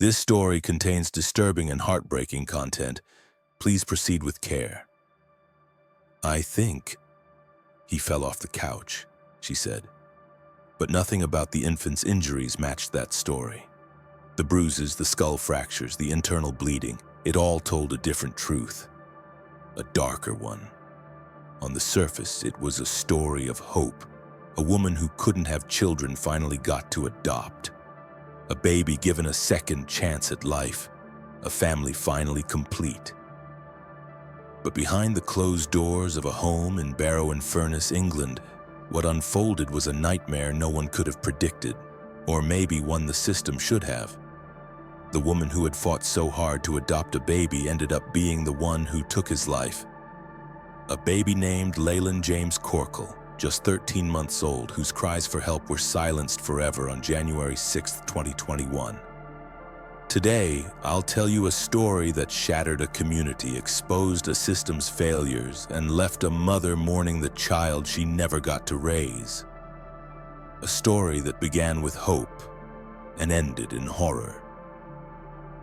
This story contains disturbing and heartbreaking content. Please proceed with care. I think he fell off the couch, she said. But nothing about the infant's injuries matched that story. The bruises, the skull fractures, the internal bleeding, it all told a different truth. A darker one. On the surface, it was a story of hope. A woman who couldn't have children finally got to adopt. A baby given a second chance at life. A family finally complete. But behind the closed doors of a home in Barrow-in-Furness, England, what unfolded was a nightmare no one could have predicted, or maybe one the system should have. The woman who had fought so hard to adopt a baby ended up being the one who took his life. A baby named Leiland James Corkill, just 13 months old, whose cries for help were silenced forever on January 6, 2021. Today, I'll tell you a story that shattered a community, exposed a system's failures, and left a mother mourning the child she never got to raise. A story that began with hope and ended in horror.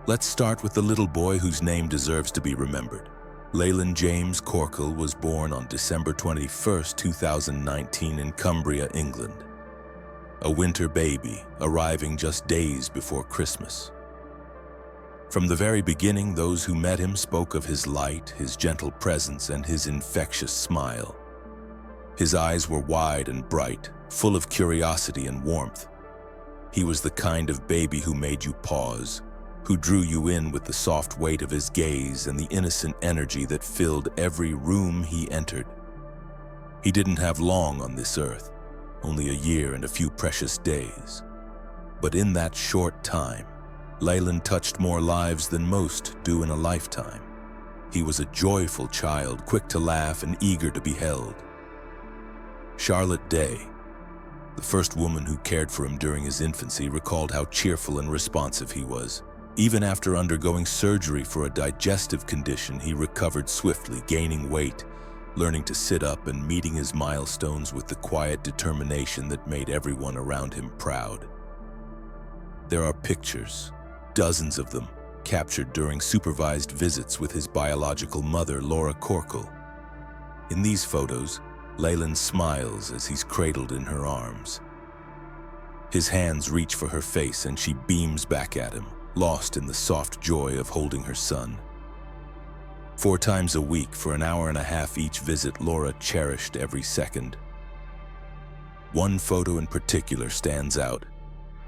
Let's start with the little boy whose name deserves to be remembered. Leiland James Corkill was born on December 21, 2019 in Cumbria, England. A winter baby, arriving just days before Christmas. From the very beginning, those who met him spoke of his light, his gentle presence, and his infectious smile. His eyes were wide and bright, full of curiosity and warmth. He was the kind of baby who made you pause, who drew you in with the soft weight of his gaze and the innocent energy that filled every room he entered. He didn't have long on this earth, only a year and a few precious days. But in that short time, Leiland touched more lives than most do in a lifetime. He was a joyful child, quick to laugh and eager to be held. Charlotte Day, the first woman who cared for him during his infancy, recalled how cheerful and responsive he was. Even after undergoing surgery for a digestive condition, he recovered swiftly, gaining weight, learning to sit up and meeting his milestones with the quiet determination that made everyone around him proud. There are pictures, dozens of them, captured during supervised visits with his biological mother, Laura Corkill. In these photos, Leiland smiles as he's cradled in her arms. His hands reach for her face and she beams back at him, lost in the soft joy of holding her son. 4 times a week, for an hour and a half each visit, Laura cherished every second. One photo in particular stands out.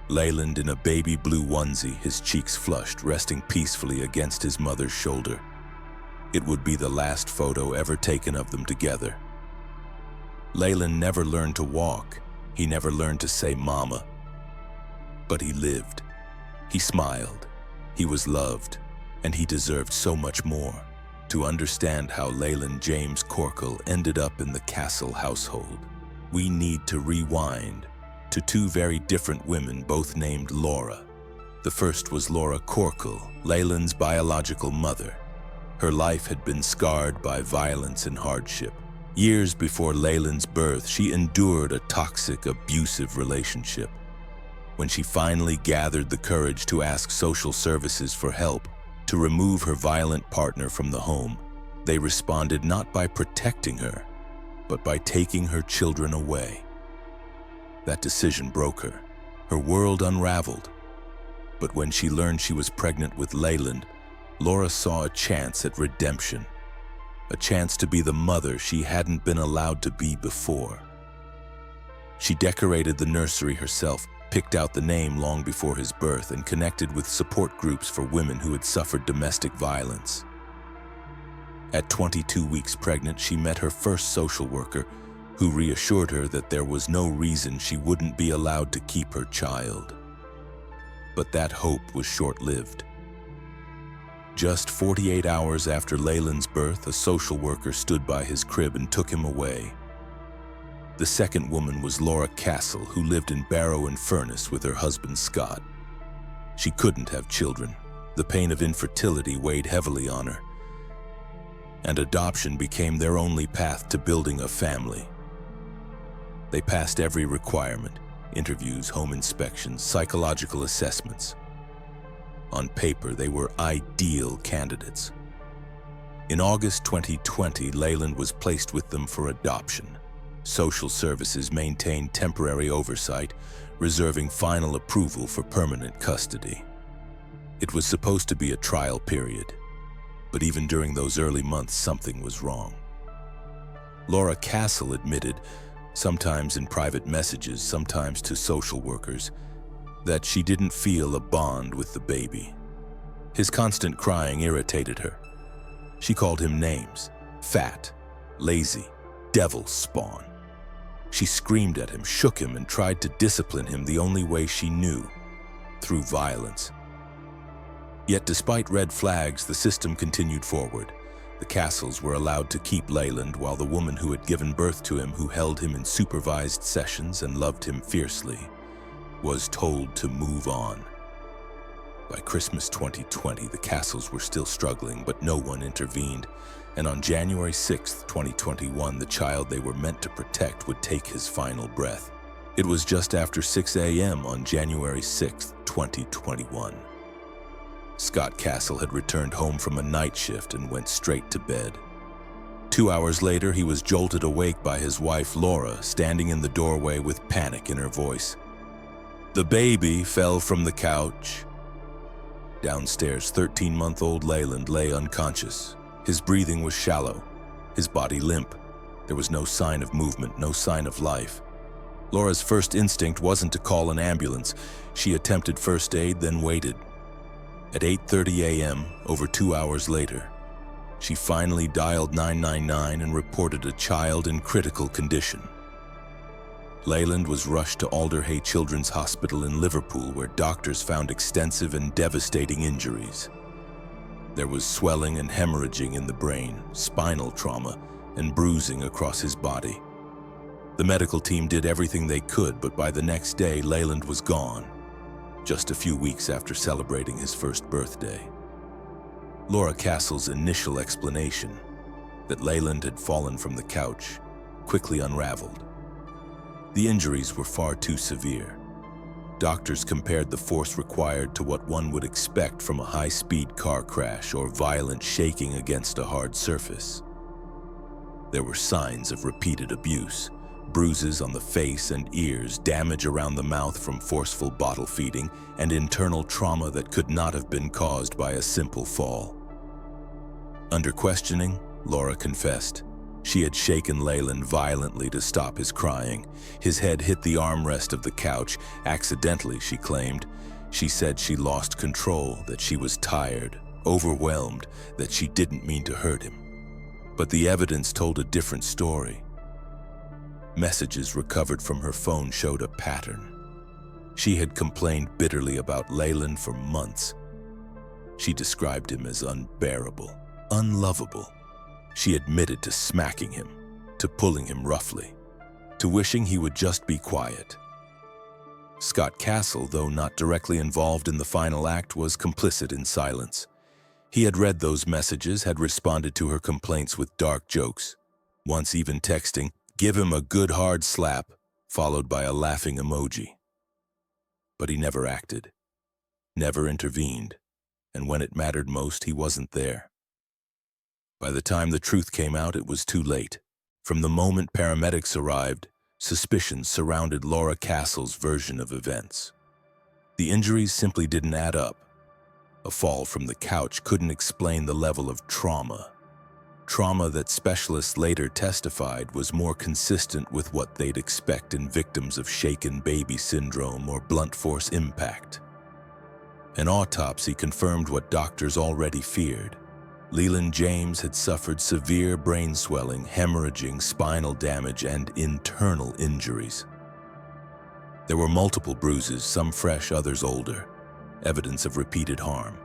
Leiland in a baby blue onesie, his cheeks flushed, resting peacefully against his mother's shoulder. It would be the last photo ever taken of them together. Leiland never learned to walk. He never learned to say mama. But he lived. He smiled, he was loved, and he deserved so much more. To understand how Leiland James Corkill ended up in the Castle household, we need to rewind to 2 very different women, both named Laura. The first was Laura Corkill, Leiland's biological mother. Her life had been scarred by violence and hardship. Years before Leiland's birth, she endured a toxic, abusive relationship. When she finally gathered the courage to ask social services for help to remove her violent partner from the home, they responded not by protecting her, but by taking her children away. That decision broke her. Her world unraveled. But when she learned she was pregnant with Leiland, Laura saw a chance at redemption, a chance to be the mother she hadn't been allowed to be before. She decorated the nursery herself, picked out the name long before his birth, and connected with support groups for women who had suffered domestic violence. At 22 weeks pregnant, she met her first social worker, who reassured her that there was no reason she wouldn't be allowed to keep her child. But that hope was short-lived. Just 48 hours after Leiland's birth, a social worker stood by his crib and took him away. The second woman was Laura Castle, who lived in Barrow-in-Furness with her husband Scott. She couldn't have children. The pain of infertility weighed heavily on her, and adoption became their only path to building a family. They passed every requirement: interviews, home inspections, psychological assessments. On paper, they were ideal candidates. In August 2020, Leiland was placed with them for adoption. Social services maintained temporary oversight, reserving final approval for permanent custody. It was supposed to be a trial period, but even during those early months, something was wrong. Laura Castle admitted, sometimes in private messages, sometimes to social workers, that she didn't feel a bond with the baby. His constant crying irritated her. She called him names: fat, lazy, devil spawn. She screamed at him, shook him, and tried to discipline him the only way she knew, through violence. Yet despite red flags, the system continued forward. The Castles were allowed to keep Leiland, while the woman who had given birth to him, who held him in supervised sessions and loved him fiercely, was told to move on. By Christmas 2020, the Castles were still struggling, but no one intervened. And on January 6, 2021, the child they were meant to protect would take his final breath. It was just after 6 a.m. on January 6, 2021. Scott Castle had returned home from a night shift and went straight to bed. 2 hours later, he was jolted awake by his wife, Laura, standing in the doorway with panic in her voice. The baby fell from the couch. Downstairs, 13-month-old Leiland lay unconscious. His breathing was shallow, his body limp. There was no sign of movement, no sign of life. Laura's first instinct wasn't to call an ambulance. She attempted first aid, then waited. At 8:30 a.m., over 2 hours later, she finally dialed 999 and reported a child in critical condition. Leiland was rushed to Alderhay Children's Hospital in Liverpool, where doctors found extensive and devastating injuries. There was swelling and hemorrhaging in the brain, spinal trauma, and bruising across his body. The medical team did everything they could, but by the next day, Leiland was gone, just a few weeks after celebrating his first birthday. Laura Castle's initial explanation, that Leiland had fallen from the couch, quickly unraveled. The injuries were far too severe. Doctors compared the force required to what one would expect from a high-speed car crash or violent shaking against a hard surface. There were signs of repeated abuse, bruises on the face and ears, damage around the mouth from forceful bottle feeding, and internal trauma that could not have been caused by a simple fall. Under questioning, Laura confessed. She had shaken Leiland violently to stop his crying. His head hit the armrest of the couch, accidentally, she claimed. She said she lost control, that she was tired, overwhelmed, that she didn't mean to hurt him. But the evidence told a different story. Messages recovered from her phone showed a pattern. She had complained bitterly about Leiland for months. She described him as unbearable, unlovable. She admitted to smacking him, to pulling him roughly, to wishing he would just be quiet. Scott Castle, though not directly involved in the final act, was complicit in silence. He had read those messages, had responded to her complaints with dark jokes, once even texting, "Give him a good hard slap," followed by a laughing emoji. But he never acted, never intervened, and when it mattered most, he wasn't there. By the time the truth came out, it was too late. From the moment paramedics arrived, suspicions surrounded Laura Castle's version of events. The injuries simply didn't add up. A fall from the couch couldn't explain the level of trauma. Trauma that specialists later testified was more consistent with what they'd expect in victims of shaken baby syndrome or blunt force impact. An autopsy confirmed what doctors already feared. Leiland James had suffered severe brain swelling, hemorrhaging, spinal damage, and internal injuries. There were multiple bruises, some fresh, others older, evidence of repeated harm.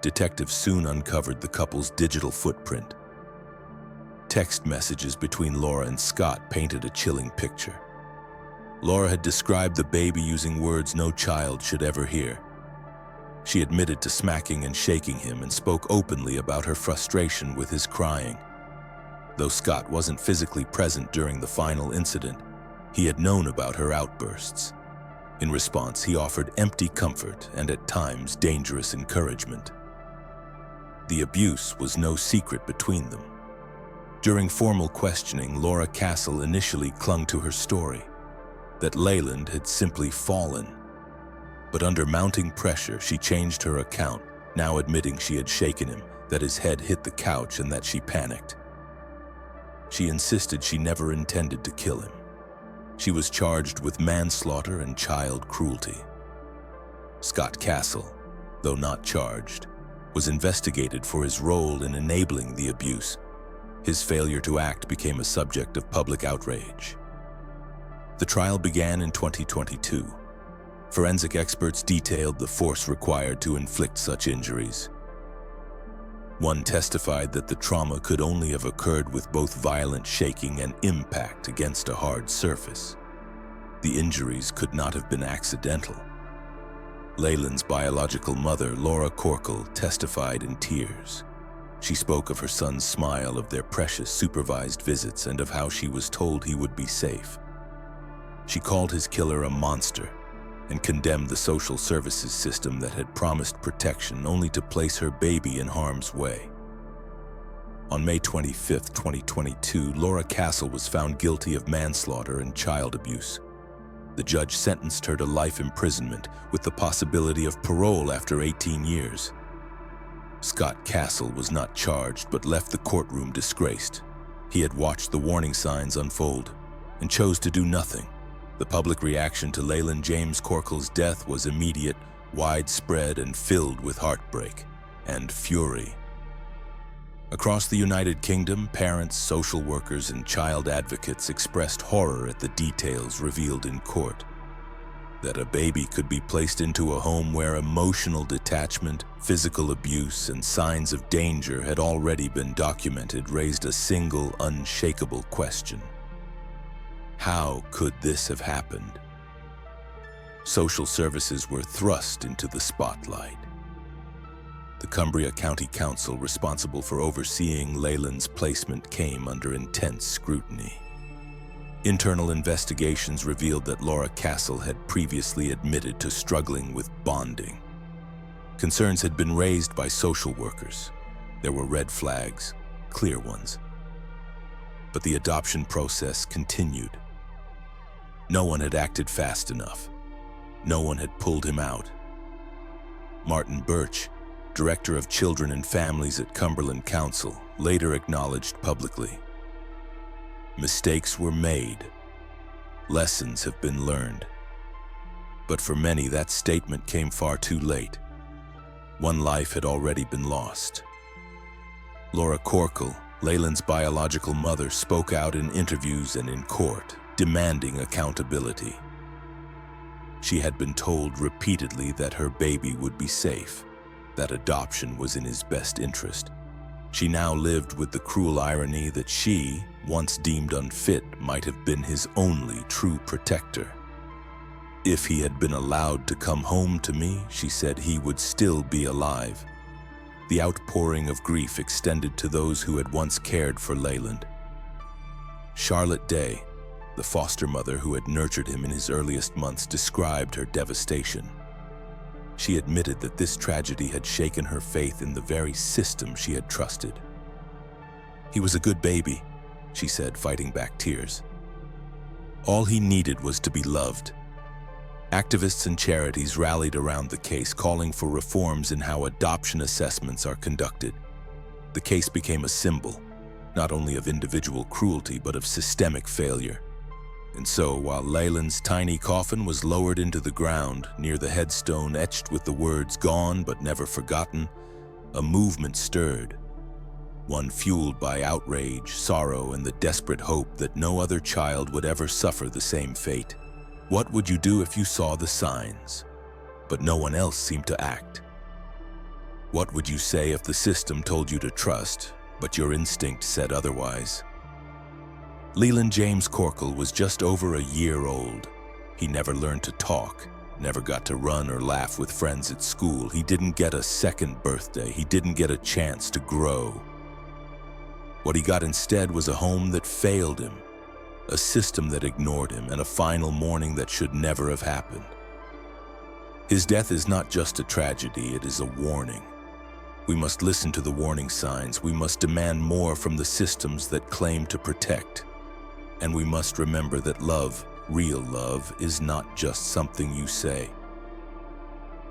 Detectives soon uncovered the couple's digital footprint. Text messages between Laura and Scott painted a chilling picture. Laura had described the baby using words no child should ever hear. She admitted to smacking and shaking him and spoke openly about her frustration with his crying. Though Scott wasn't physically present during the final incident, he had known about her outbursts. In response, he offered empty comfort and at times dangerous encouragement. The abuse was no secret between them. During formal questioning, Laura Castle initially clung to her story, that Leiland had simply fallen. But under mounting pressure, she changed her account, now admitting she had shaken him, that his head hit the couch and that she panicked. She insisted she never intended to kill him. She was charged with manslaughter and child cruelty. Scott Castle, though not charged, was investigated for his role in enabling the abuse. His failure to act became a subject of public outrage. The trial began in 2022. Forensic experts detailed the force required to inflict such injuries. One testified that the trauma could only have occurred with both violent shaking and impact against a hard surface. The injuries could not have been accidental. Leiland's biological mother, Laura Corkill, testified in tears. She spoke of her son's smile, of their precious supervised visits, and of how she was told he would be safe. She called his killer a monster and condemned the social services system that had promised protection only to place her baby in harm's way. On May 25, 2022, Laura Castle was found guilty of manslaughter and child abuse. The judge sentenced her to life imprisonment with the possibility of parole after 18 years. Scott Castle was not charged but left the courtroom disgraced. He had watched the warning signs unfold and chose to do nothing. The public reaction to Leiland James Corkill's death was immediate, widespread, and filled with heartbreak and fury. Across the United Kingdom, parents, social workers, and child advocates expressed horror at the details revealed in court. That a baby could be placed into a home where emotional detachment, physical abuse, and signs of danger had already been documented raised a single, unshakable question. How could this have happened? Social services were thrust into the spotlight. The Cumbria County Council, responsible for overseeing Leiland's placement, came under intense scrutiny. Internal investigations revealed that Laura Castle had previously admitted to struggling with bonding. Concerns had been raised by social workers. There were red flags, clear ones. But the adoption process continued. No one had acted fast enough. No one had pulled him out. Martin Birch, Director of Children and Families at Cumberland Council, later acknowledged publicly, "Mistakes were made. Lessons have been learned." But for many, that statement came far too late. One life had already been lost. Laura Corkill, Leiland's biological mother, spoke out in interviews and in court, demanding accountability. She had been told repeatedly that her baby would be safe, that adoption was in his best interest. She now lived with the cruel irony that she, once deemed unfit, might have been his only true protector. "If he had been allowed to come home to me," she said, "he would still be alive." The outpouring of grief extended to those who had once cared for Leiland. Charlotte Day, the foster mother who had nurtured him in his earliest months, described her devastation. She admitted that this tragedy had shaken her faith in the very system she had trusted. "He was a good baby," she said, fighting back tears. "All he needed was to be loved." Activists and charities rallied around the case, calling for reforms in how adoption assessments are conducted. The case became a symbol, not only of individual cruelty, but of systemic failure. And so, while Leiland's tiny coffin was lowered into the ground, near the headstone etched with the words "Gone but never forgotten," a movement stirred. One fueled by outrage, sorrow, and the desperate hope that no other child would ever suffer the same fate. What would you do if you saw the signs, but no one else seemed to act? What would you say if the system told you to trust, but your instinct said otherwise? Leiland James Corkill was just over a year old. He never learned to talk, never got to run or laugh with friends at school. He didn't get a second birthday. He didn't get a chance to grow. What he got instead was a home that failed him, a system that ignored him, and a final morning that should never have happened. His death is not just a tragedy, it is a warning. We must listen to the warning signs. We must demand more from the systems that claim to protect. And we must remember that love, real love, is not just something you say.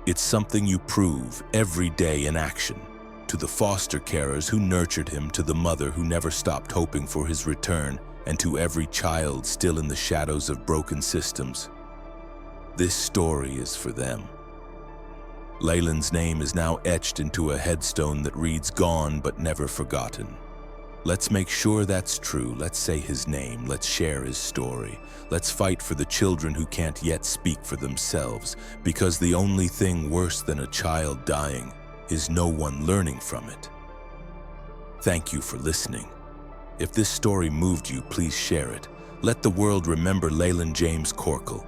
It's something you prove every day in action. To the foster carers who nurtured him, to the mother who never stopped hoping for his return, and to every child still in the shadows of broken systems. This story is for them. Leiland's name is now etched into a headstone that reads, "Gone but never forgotten." Let's make sure that's true. Let's say his name. Let's share his story. Let's fight for the children who can't yet speak for themselves, because the only thing worse than a child dying is no one learning from it. Thank you for listening. If this story moved you, please share it. Let the world remember Leiland James Corkill,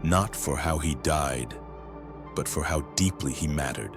not for how he died, but for how deeply he mattered.